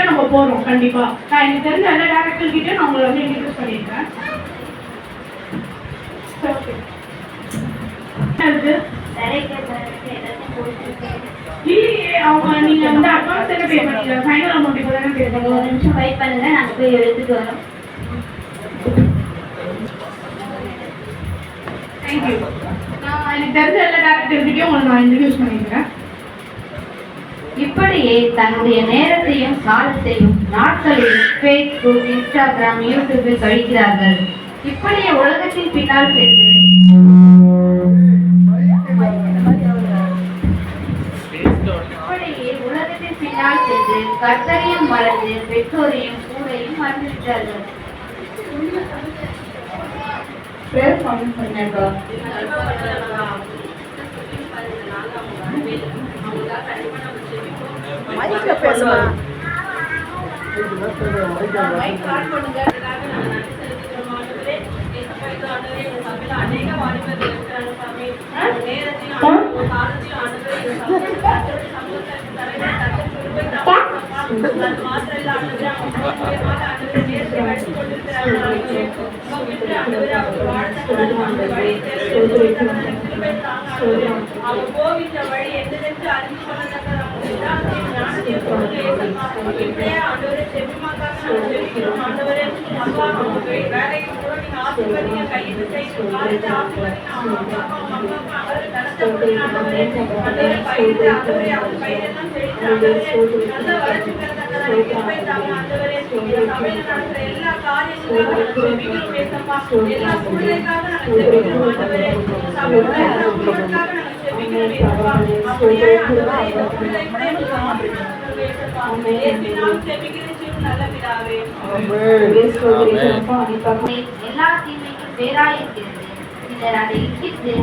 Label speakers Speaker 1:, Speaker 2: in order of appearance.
Speaker 1: தான் நம்ம போறோம். கண்டிப்பா நான் எனக்கு தெரிஞ்ச எல்லா டேரக்டர் கிட்டே நான் உங்களை வந்து இன்ட்ரடியூஸ் பண்ணியிருக்கேன். இல்லையே அவங்க நீங்க வந்து அட்வான்ஸ் என்ன பே பண்ணீங்க? ஃபைனல் அமௌண்ட் இப்போ தானே பே பண்ணுங்க.
Speaker 2: ஒரு நிமிஷம் வெயிட் பண்ணுங்க, நாங்க போய் எடுத்துட்டு வரோம்.
Speaker 1: தேங்க்யூ. நான் எனக்கு தெரிஞ்ச எல்லா டேரக்டர்கிட்டையும் உங்களை நான் இன்ட்ரடியூஸ் பண்ணியிருக்கேன்.
Speaker 2: இப்படியே தன்னுடைய நேரத்தையும் காலத்தையும் நாட்களையும் ஃபேஸ்புக், இன்ஸ்டாகிராம், யூடியூபில் கழிக்கிறார்கள். இப்படியே உலகத்தின் பின்னால் சென்று கர்த்தரையும் மறந்து பெற்றோரையும் கூடையும் மறந்துவிட்டார்கள். எல்லா தீமைக்கும் பேராயிருக்கிறது. சிலர் அதை இச்சித்து